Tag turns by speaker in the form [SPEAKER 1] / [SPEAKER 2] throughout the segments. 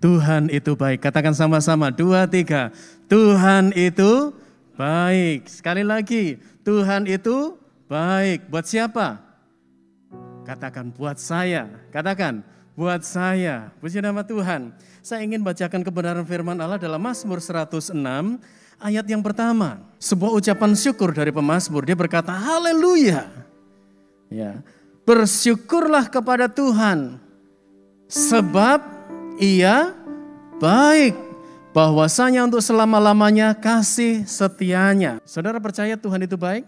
[SPEAKER 1] Tuhan itu baik. Katakan sama-sama, 2, 3. Tuhan itu baik. Sekali lagi, Tuhan itu baik. Buat siapa? Katakan buat saya. Katakan buat saya. Puji nama Tuhan. Saya ingin bacakan kebenaran firman Allah dalam Mazmur 106 ayat yang pertama. Sebuah ucapan syukur dari pemazmur. Dia berkata, haleluya. Ya, bersyukurlah kepada Tuhan sebab Ia baik, bahwasanya untuk selama-lamanya kasih setianya. Saudara percaya Tuhan itu baik?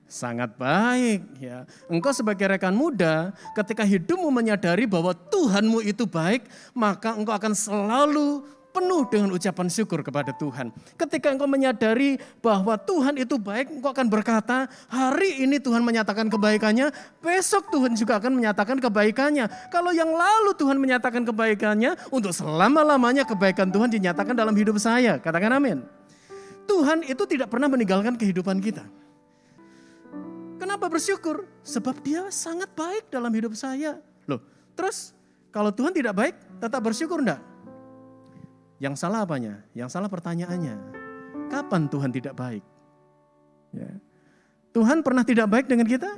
[SPEAKER 1] Sangat baik. Ya. Engkau sebagai rekan muda, ketika hidupmu menyadari bahwa Tuhanmu itu baik, maka engkau akan selalu penuh dengan ucapan syukur kepada Tuhan. Ketika engkau menyadari bahwa Tuhan itu baik, engkau akan berkata, hari ini Tuhan menyatakan kebaikannya, besok Tuhan juga akan menyatakan kebaikannya. Kalau yang lalu Tuhan menyatakan kebaikannya, untuk selama-lamanya kebaikan Tuhan dinyatakan dalam hidup saya. Katakan amin. Tuhan itu tidak pernah meninggalkan kehidupan kita. Kenapa bersyukur? Sebab Dia sangat baik dalam hidup saya. Loh, terus kalau Tuhan tidak baik, tetap bersyukur enggak? Yang salah apanya? Yang salah pertanyaannya. Kapan Tuhan tidak baik? Ya. Tuhan pernah tidak baik dengan kita?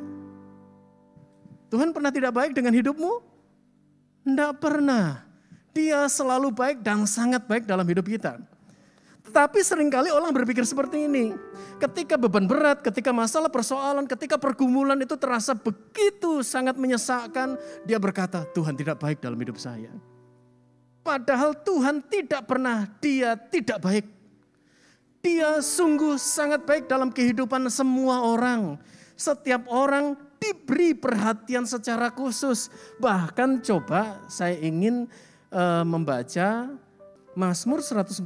[SPEAKER 1] Tuhan pernah tidak baik dengan hidupmu? Tidak pernah. Dia selalu baik dan sangat baik dalam hidup kita. Tetapi seringkali orang berpikir seperti ini. Ketika beban berat, ketika masalah persoalan, ketika pergumulan itu terasa begitu sangat menyesakkan, dia berkata, Tuhan tidak baik dalam hidup saya. Padahal Tuhan tidak pernah, Dia tidak baik. Dia sungguh sangat baik dalam kehidupan semua orang. Setiap orang diberi perhatian secara khusus. Bahkan coba saya ingin membaca Mazmur 145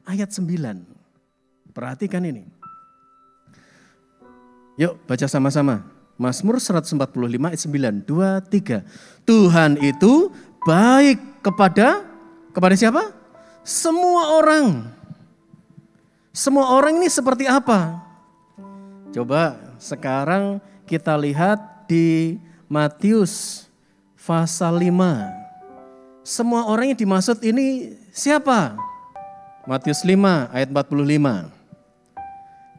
[SPEAKER 1] ayat 9. Perhatikan ini. Yuk baca sama-sama. Mazmur 145 ayat 9. 2, 3. Tuhan itu baik kepada siapa? Semua orang. Semua orang ini seperti apa? Coba sekarang kita lihat di Matius pasal 5. Semua orang yang dimaksud ini siapa? Matius 5 ayat 45.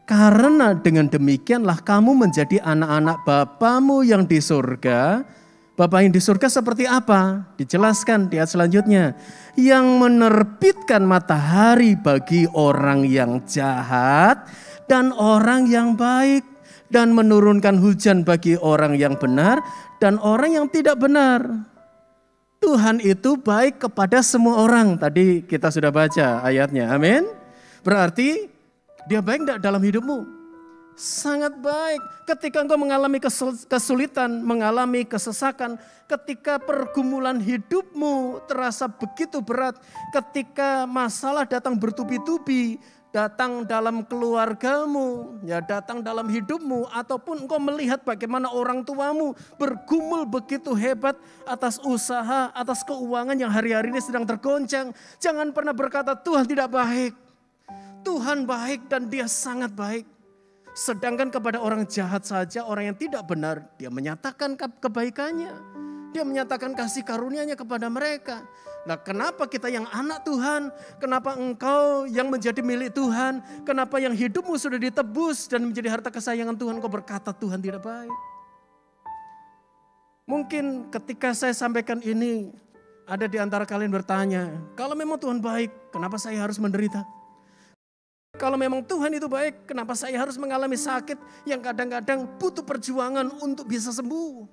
[SPEAKER 1] Karena dengan demikianlah kamu menjadi anak-anak Bapamu yang di surga. Bapa yang di surga seperti apa? Dijelaskan di ayat selanjutnya. Yang menerbitkan matahari bagi orang yang jahat dan orang yang baik. Dan menurunkan hujan bagi orang yang benar dan orang yang tidak benar. Tuhan itu baik kepada semua orang. Tadi kita sudah baca ayatnya. Amin. Berarti Dia baik enggak dalam hidupmu? Sangat baik. Ketika engkau mengalami kesulitan, mengalami kesesakan, ketika pergumulan hidupmu terasa begitu berat, ketika masalah datang bertubi-tubi, datang dalam keluargamu, ya datang dalam hidupmu, ataupun engkau melihat bagaimana orang tuamu bergumul begitu hebat atas usaha, atas keuangan yang hari-hari ini sedang tergoncang. Jangan pernah berkata Tuhan tidak baik. Tuhan baik dan Dia sangat baik. Sedangkan kepada orang jahat saja, orang yang tidak benar, Dia menyatakan kebaikannya. Dia menyatakan kasih karunia-Nya kepada mereka. Nah, kenapa kita yang anak Tuhan? Kenapa engkau yang menjadi milik Tuhan? Kenapa yang hidupmu sudah ditebus dan menjadi harta kesayangan Tuhan, kau berkata Tuhan tidak baik? Mungkin ketika saya sampaikan ini, ada di antara kalian bertanya, kalau memang Tuhan baik, kenapa saya harus menderita? Kalau memang Tuhan itu baik, kenapa saya harus mengalami sakit yang kadang-kadang butuh perjuangan untuk bisa sembuh?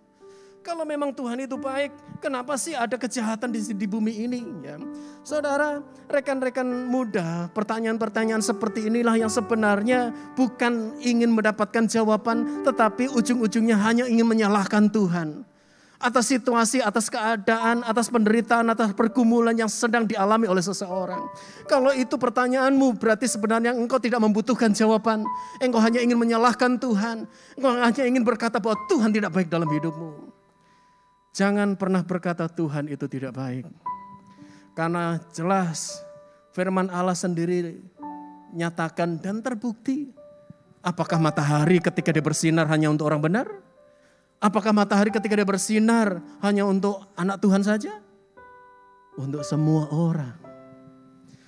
[SPEAKER 1] Kalau memang Tuhan itu baik, kenapa sih ada kejahatan di bumi ini? Ya. Saudara, rekan-rekan muda, pertanyaan-pertanyaan seperti inilah yang sebenarnya bukan ingin mendapatkan jawaban, tetapi ujung-ujungnya hanya ingin menyalahkan Tuhan. Atas situasi, atas keadaan, atas penderitaan, atas pergumulan yang sedang dialami oleh seseorang. Kalau itu pertanyaanmu, berarti sebenarnya engkau tidak membutuhkan jawaban. Engkau hanya ingin menyalahkan Tuhan. Engkau hanya ingin berkata bahwa Tuhan tidak baik dalam hidupmu. Jangan pernah berkata Tuhan itu tidak baik. Karena jelas firman Allah sendiri nyatakan dan terbukti. Apakah matahari ketika dia bersinar hanya untuk orang benar? Apakah matahari ketika dia bersinar hanya untuk anak Tuhan saja? untuk semua orang.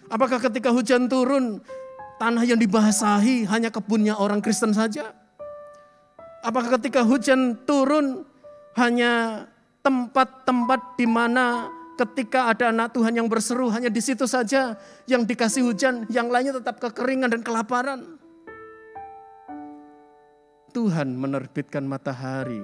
[SPEAKER 1] Apakah ketika hujan turun, tanah yang dibasahi hanya kebunnya orang Kristen saja? Apakah ketika hujan turun hanya tempat-tempat di mana ketika ada anak Tuhan yang berseru hanya di situ saja yang dikasih hujan, yang lainnya tetap kekeringan dan kelaparan? Tuhan menerbitkan matahari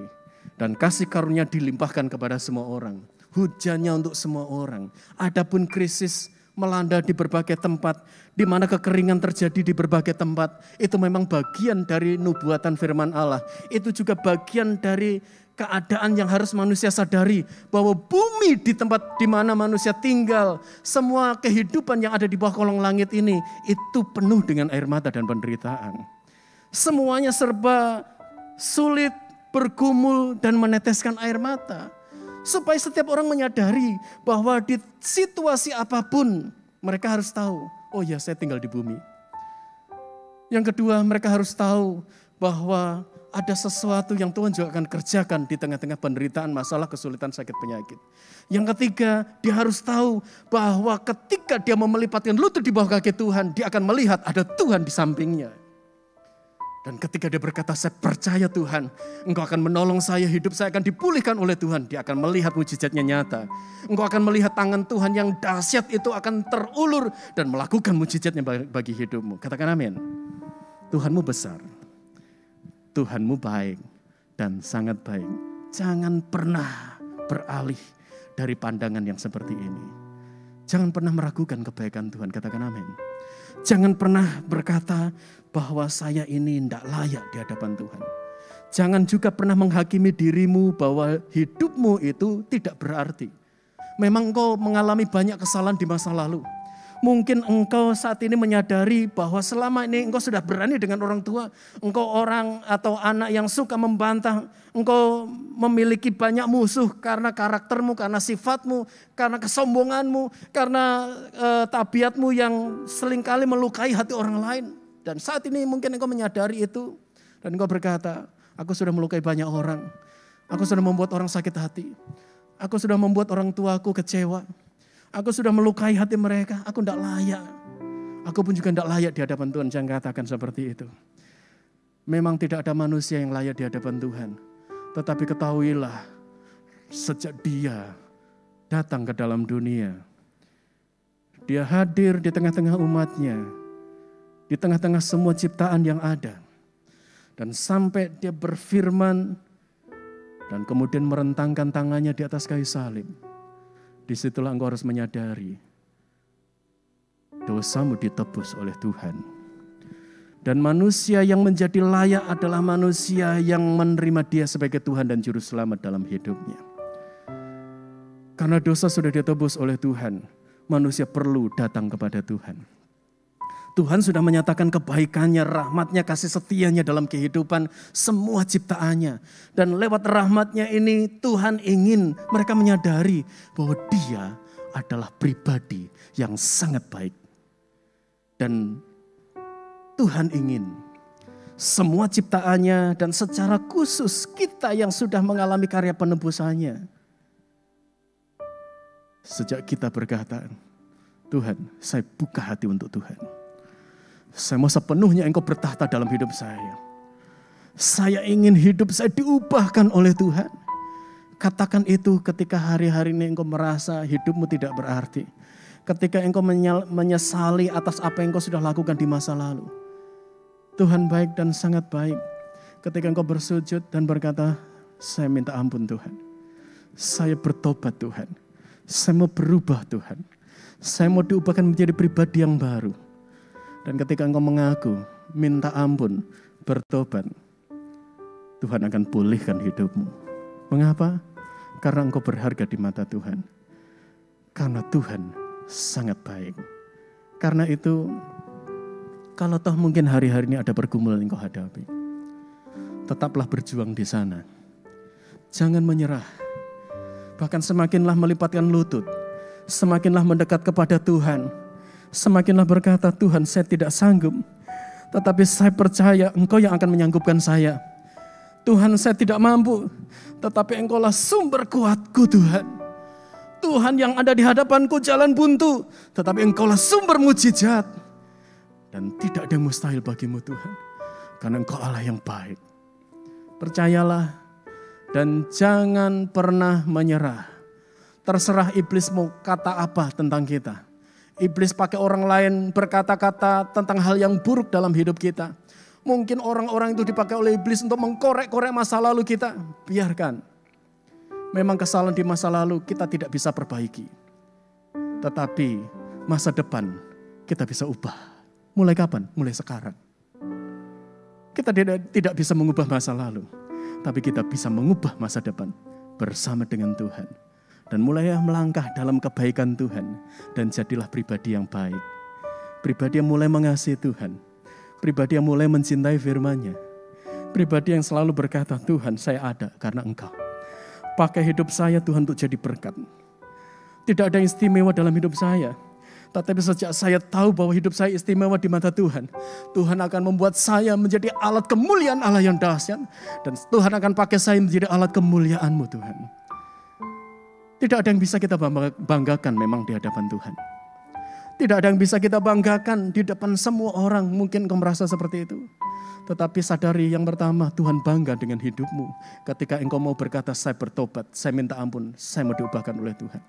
[SPEAKER 1] dan kasih karunia dilimpahkan kepada semua orang. Hujannya untuk semua orang. Adapun krisis melanda di berbagai tempat, di mana kekeringan terjadi di berbagai tempat, itu memang bagian dari nubuatan firman Allah. Itu juga bagian dari keadaan yang harus manusia sadari, bahwa bumi di tempat di mana manusia tinggal, semua kehidupan yang ada di bawah kolong langit ini, itu penuh dengan air mata dan penderitaan. Semuanya serba sulit, bergumul, dan meneteskan air mata. Supaya setiap orang menyadari bahwa di situasi apapun mereka harus tahu, oh ya saya tinggal di bumi. Yang kedua, mereka harus tahu bahwa ada sesuatu yang Tuhan juga akan kerjakan di tengah-tengah penderitaan, masalah, kesulitan, sakit, penyakit. Yang ketiga, dia harus tahu bahwa ketika dia melipatkan lutut di bawah kaki Tuhan, dia akan melihat ada Tuhan di sampingnya. Dan ketika dia berkata, saya percaya Tuhan, Engkau akan menolong saya, hidup saya akan dipulihkan oleh Tuhan. Dia akan melihat mujizatnya nyata. Engkau akan melihat tangan Tuhan yang dahsyat itu akan terulur dan melakukan mujizatnya bagi hidupmu. Katakan amin. Tuhanmu besar, Tuhanmu baik dan sangat baik. Jangan pernah beralih dari pandangan yang seperti ini. Jangan pernah meragukan kebaikan Tuhan, katakan amin. Jangan pernah berkata bahwa saya ini tidak layak di hadapan Tuhan. Jangan juga pernah menghakimi dirimu bahwa hidupmu itu tidak berarti. Memang engkau mengalami banyak kesalahan di masa lalu. Mungkin engkau saat ini menyadari bahwa selama ini engkau sudah berani dengan orang tua. Engkau orang atau anak yang suka membantah. Engkau memiliki banyak musuh karena karaktermu, karena sifatmu, karena kesombonganmu, karena tabiatmu yang seringkali melukai hati orang lain. Dan saat ini mungkin engkau menyadari itu. Dan engkau berkata, aku sudah melukai banyak orang. Aku sudah membuat orang sakit hati. Aku sudah membuat orang tuaku kecewa. Aku sudah melukai hati mereka, aku tidak layak. Aku pun juga tidak layak di hadapan Tuhan, jangan katakan seperti itu. Memang tidak ada manusia yang layak di hadapan Tuhan. Tetapi ketahuilah, sejak Dia datang ke dalam dunia, Dia hadir di tengah-tengah umatnya, di tengah-tengah semua ciptaan yang ada. Dan sampai Dia berfirman, dan kemudian merentangkan tangannya di atas kayu salib. Disitulah engkau harus menyadari dosamu ditebus oleh Tuhan. Dan manusia yang menjadi layak adalah manusia yang menerima Dia sebagai Tuhan dan Juru Selamat dalam hidupnya. Karena dosa sudah ditebus oleh Tuhan, manusia perlu datang kepada Tuhan. Tuhan sudah menyatakan kebaikannya, rahmatnya, kasih setianya dalam kehidupan semua ciptaannya. Dan lewat rahmatnya ini Tuhan ingin mereka menyadari bahwa Dia adalah pribadi yang sangat baik. Dan Tuhan ingin semua ciptaannya dan secara khusus kita yang sudah mengalami karya penebusannya. Sejak kita berkata, Tuhan, saya buka hati untuk Tuhan. Saya mau sepenuhnya Engkau bertahta dalam hidup saya. Saya ingin hidup saya diubahkan oleh Tuhan. Katakan itu ketika hari-hari ini Engkau merasa hidupmu tidak berarti. Ketika Engkau menyesali atas apa yang Engkau sudah lakukan di masa lalu. Tuhan baik dan sangat baik. Ketika Engkau bersujud dan berkata, saya minta ampun Tuhan. Saya bertobat Tuhan. Saya mau berubah Tuhan. Saya mau diubahkan menjadi pribadi yang baru. Dan ketika engkau mengaku, minta ampun, bertobat, Tuhan akan pulihkan hidupmu. Mengapa? Karena engkau berharga di mata Tuhan. Karena Tuhan sangat baik. Karena itu, kalau toh mungkin hari-hari ini ada pergumulan yang engkau hadapi, tetaplah berjuang di sana. Jangan menyerah. Bahkan semakinlah melipatkan lutut, semakinlah mendekat kepada Tuhan. Semakinlah berkata, Tuhan saya tidak sanggup. Tetapi saya percaya Engkau yang akan menyanggupkan saya. Tuhan saya tidak mampu. Tetapi Engkaulah sumber kuatku Tuhan. Tuhan yang ada di hadapanku jalan buntu, tetapi Engkaulah sumber mujizat. Dan tidak ada yang mustahil bagimu Tuhan, karena Engkau Allah yang baik. Percayalah dan jangan pernah menyerah. Terserah iblis mau kata apa tentang kita. Iblis pakai orang lain berkata-kata tentang hal yang buruk dalam hidup kita. Mungkin orang-orang itu dipakai oleh iblis untuk mengkorek-korek masa lalu kita. Biarkan. Memang kesalahan di masa lalu kita tidak bisa perbaiki. Tetapi masa depan kita bisa ubah. Mulai kapan? Mulai sekarang. Kita tidak bisa mengubah masa lalu. Tapi kita bisa mengubah masa depan bersama dengan Tuhan. Dan mulailah melangkah dalam kebaikan Tuhan. Dan jadilah pribadi yang baik. Pribadi yang mulai mengasihi Tuhan. Pribadi yang mulai mencintai firman-Nya. Pribadi yang selalu berkata, Tuhan saya ada karena Engkau. Pakai hidup saya Tuhan untuk jadi berkat. Tidak ada yang istimewa dalam hidup saya. Tetapi sejak saya tahu bahwa hidup saya istimewa di mata Tuhan. Tuhan akan membuat saya menjadi alat kemuliaan Allah yang dahsyat. Dan Tuhan akan pakai saya menjadi alat kemuliaan-Mu Tuhan. Tidak ada yang bisa kita banggakan memang di hadapan Tuhan. Tidak ada yang bisa kita banggakan di depan semua orang. Mungkin kau merasa seperti itu. Tetapi sadari yang pertama, Tuhan bangga dengan hidupmu. Ketika engkau mau berkata, saya bertobat, saya minta ampun, saya mau diubahkan oleh Tuhan.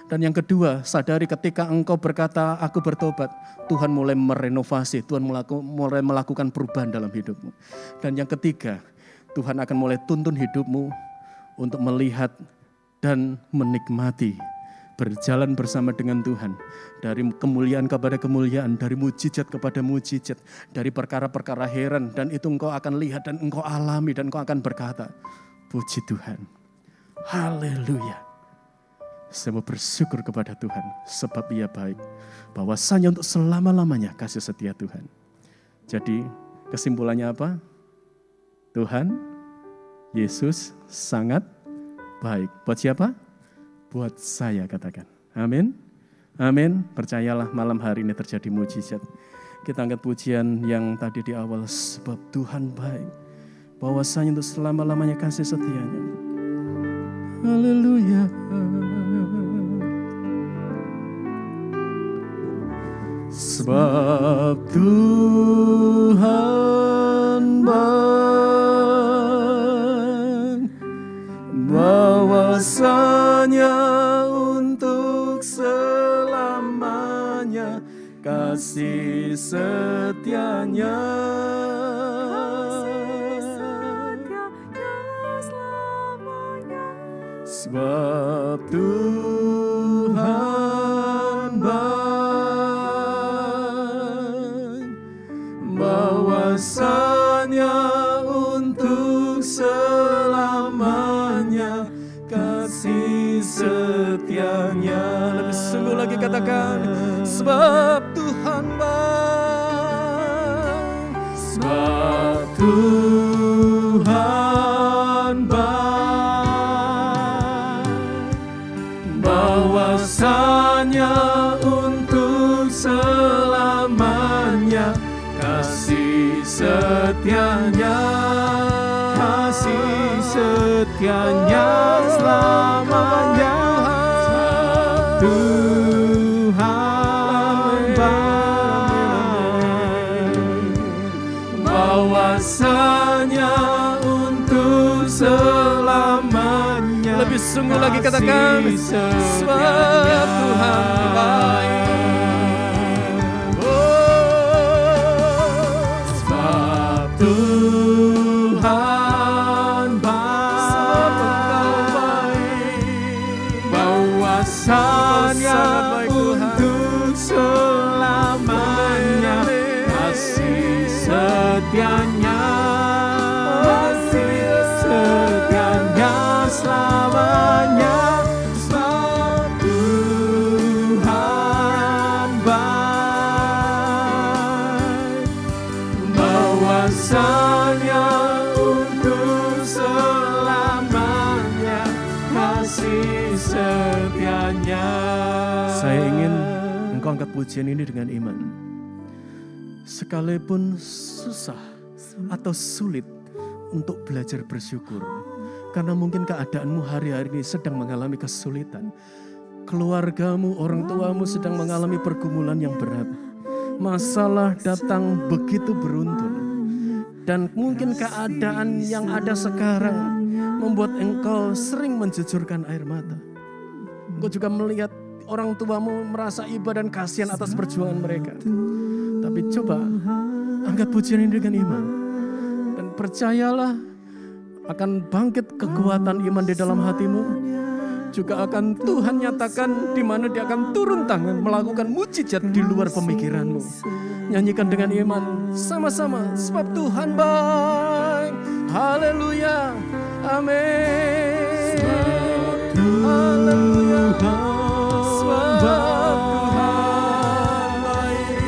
[SPEAKER 1] Dan yang kedua, sadari ketika engkau berkata, aku bertobat, Tuhan mulai merenovasi, Tuhan mulai melakukan perubahan dalam hidupmu. Dan yang ketiga, Tuhan akan mulai tuntun hidupmu untuk melihat dan menikmati berjalan bersama dengan Tuhan. Dari kemuliaan kepada kemuliaan, dari mujizat kepada mujizat, dari perkara-perkara heran. Dan itu engkau akan lihat dan engkau alami dan engkau akan berkata, puji Tuhan. Haleluya. Saya mau bersyukur kepada Tuhan sebab Ia baik. Bahwasanya untuk selama-lamanya kasih setia Tuhan. Jadi kesimpulannya apa? Tuhan Yesus sangat baik. Buat siapa? Buat saya katakan. Amin. Amin. Percayalah malam hari ini terjadi mujizat. Kita angkat pujian yang tadi di awal. Sebab Tuhan baik. Bahwasanya untuk selama-lamanya kasih setianya. Haleluya. Sebab Tuhan baik. Bahwasanya untuk selamanya kasih setianya. Sebab Tuhan baik. Bahwasanya untuk selamanya kasih setianya. Lebih sungguh lagi katakan, sebab Tuhan baik. Sebab Tuhan baik. Bahwasanya untuk selamanya kasih setianya. Kasih setianya selamanya. Tuhan baik. Bahwasanya untuk selamanya. Lebih sungguh lagi katakan, sebab Tuhan baik. Tuhan baik. Bahwasanya untuk selamanya kasih setianya. Kasih setianya selamanya. Sebab Tuhan baik. Bahwasanya untuk selamanya kasih setianya. Saya ingin engkau angkat pujian ini dengan iman. Sekalipun susah atau sulit untuk belajar bersyukur. Karena mungkin keadaanmu hari-hari ini sedang mengalami kesulitan. keluargamu, orang tuamu sedang mengalami pergumulan yang berat. Masalah datang begitu beruntun. Dan mungkin keadaan yang ada sekarang membuat engkau sering menjujurkan air mata. Engkau juga melihat orang tuamu merasa iba dan kasihan atas perjuangan mereka. Tapi coba angkat pujian ini dengan iman. Dan percayalah akan bangkit kekuatan iman di dalam hatimu. Juga akan Tuhan nyatakan di mana Dia akan turun tangan melakukan mujizat di luar pemikiranmu. Nyanyikan dengan iman sama-sama, sebab Tuhan baik. Haleluya, amin. Haleluya, sebab Tuhan baik.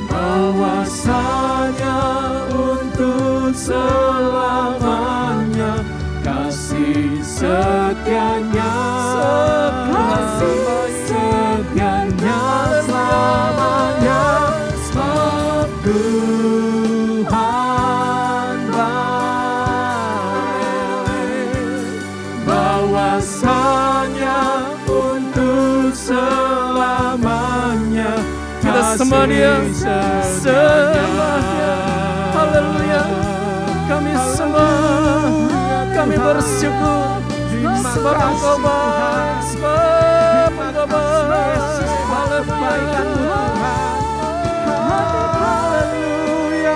[SPEAKER 1] Bahwasanya untuk selamanya kasih setianya, kasih setianya selamanya, sebab Tuhan baik. Bahwasanya untuk selamanya, kita sembah Dia, sembah Dia. Haleluya, kami sembah, kami bersyukur. Sebab Engkau baik, sebab Engkau baik. Haleluya, haleluya,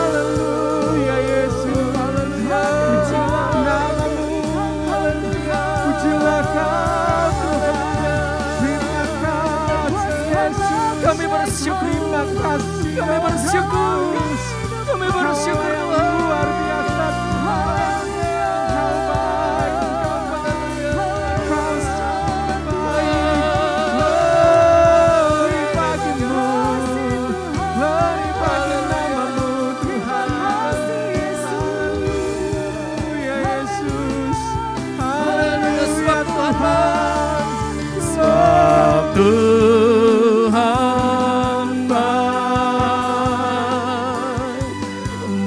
[SPEAKER 1] haleluya Yesus, haleluya. Pujilah namamu, haleluya. Pujilah Kau Tuhan. Terima kasih Yesus. Kami bersyukur, terima kasih. Kami bersyukur, kami bersyukur Tuhan. Luar biasa Tuhan. Tuhan baik,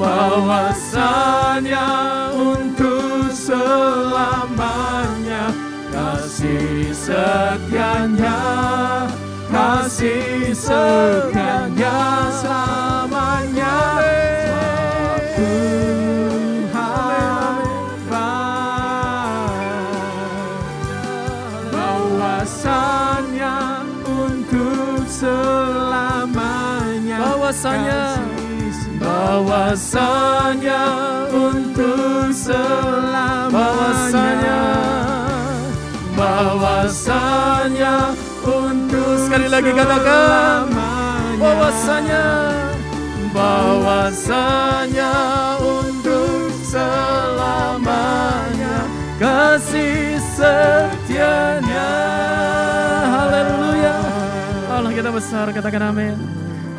[SPEAKER 1] bahwasanya untuk selamanya kasih setianya, kasih setianya selamanya. Tuhan baik, bahwasanya untuk selamanya, bahwasanya untuk selamanya, bahwasanya untuk, sekali lagi katakan, bahwasanya untuk selamanya kasih setianya. Haleluya. Allah kita besar, katakan amin.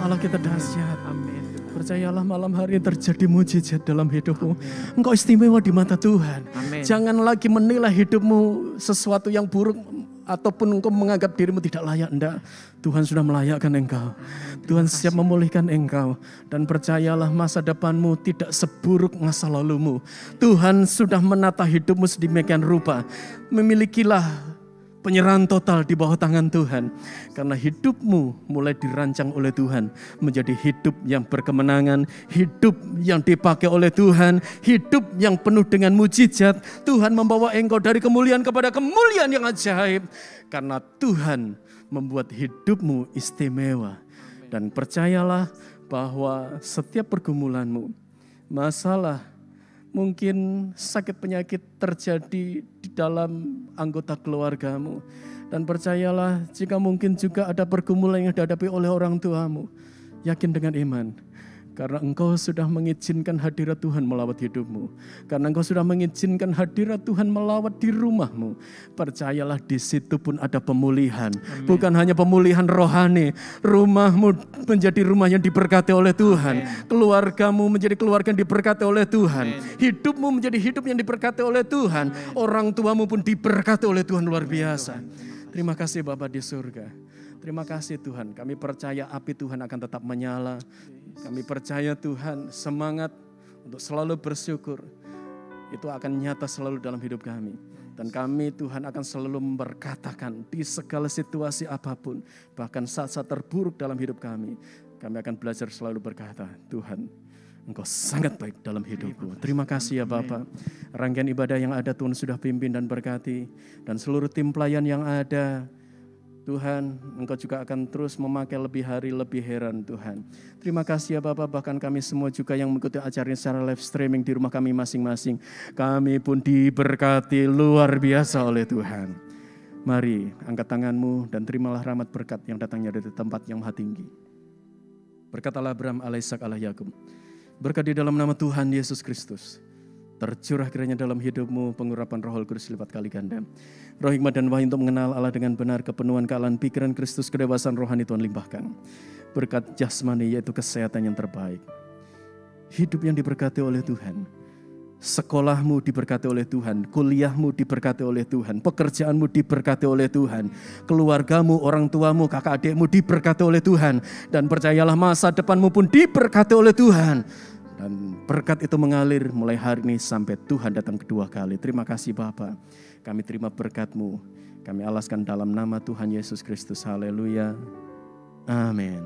[SPEAKER 1] Allah kita dahsyat. Amin. Percayalah malam hari terjadi mujizat dalam hidupmu. Amin. Engkau istimewa di mata Tuhan. Amin. Jangan lagi menilai hidupmu sesuatu yang buruk ataupun engkau menganggap dirimu tidak layak. Enggak. Tuhan sudah melayakkan engkau. Tuhan siap memulihkan engkau. Dan percayalah masa depanmu tidak seburuk masa lalumu. Tuhan sudah menata hidupmu sedemikian rupa. Memilikilah penyerahan total di bawah tangan Tuhan. Karena hidupmu mulai dirancang oleh Tuhan menjadi hidup yang berkemenangan, hidup yang dipakai oleh Tuhan, hidup yang penuh dengan mujizat. Tuhan membawa engkau dari kemuliaan kepada kemuliaan yang ajaib. Karena Tuhan membuat hidupmu istimewa. Dan percayalah bahwa setiap pergumulanmu, masalah, mungkin sakit penyakit terjadi di dalam anggota keluargamu. Dan percayalah jika mungkin juga ada pergumulan yang dihadapi oleh orang tuamu. Yakin dengan iman. Karena engkau sudah mengizinkan hadirat Tuhan melawat hidupmu. Karena engkau sudah mengizinkan hadirat Tuhan melawat di rumahmu. Percayalah di situ pun ada pemulihan. Amin. Bukan hanya pemulihan rohani. Rumahmu menjadi rumah yang diberkati oleh Tuhan. Amin. Keluargamu menjadi keluarga yang diberkati oleh Tuhan. Amin. Hidupmu menjadi hidup yang diberkati oleh Tuhan. Amin. Orang tuamu pun diberkati oleh Tuhan luar biasa. Terima kasih Bapa di surga. Terima kasih Tuhan, kami percaya api Tuhan akan tetap menyala. Kami percaya Tuhan semangat untuk selalu bersyukur. Itu akan nyata selalu dalam hidup kami. Dan kami Tuhan akan selalu memberkatakan di segala situasi apapun. Bahkan saat-saat terburuk dalam hidup kami akan belajar selalu berkata, Tuhan, Engkau sangat baik dalam hidupku. Terima kasih ya Bapak. Rangkaian ibadah yang ada Tuhan sudah pimpin dan berkati. Dan seluruh tim pelayan yang ada, Tuhan, Engkau juga akan terus memakai lebih hari lebih heran Tuhan. Terima kasih ya Bapak, bahkan kami semua juga yang mengikuti acara ini secara live streaming di rumah kami masing-masing. Kami pun diberkati luar biasa oleh Tuhan. Mari angkat tanganmu dan terimalah rahmat berkat yang datangnya dari tempat yang maha tinggi. Berkat Allah Abraham, Allah Ishak, Allah Yakub. Berkat di dalam nama Tuhan Yesus Kristus. Tercurah kiranya dalam hidupmu pengurapan Roh Kudus lipat kali ganda. Roh hikmat dan wahyu untuk mengenal Allah dengan benar, kepenuhan kealahan pikiran Kristus, kedewasaan rohani Tuhan limpahkan. Berkat jasmani yaitu kesehatan yang terbaik. Hidup yang diberkati oleh Tuhan. Sekolahmu diberkati oleh Tuhan, kuliahmu diberkati oleh Tuhan, pekerjaanmu diberkati oleh Tuhan, keluargamu, orang tuamu, kakak adikmu diberkati oleh Tuhan. Dan percayalah masa depanmu pun diberkati oleh Tuhan. Dan berkat itu mengalir mulai hari ini sampai Tuhan datang kedua kali. Terima kasih Bapa. Kami terima berkat-Mu. Kami alaskan dalam nama Tuhan Yesus Kristus. Haleluya. Amin.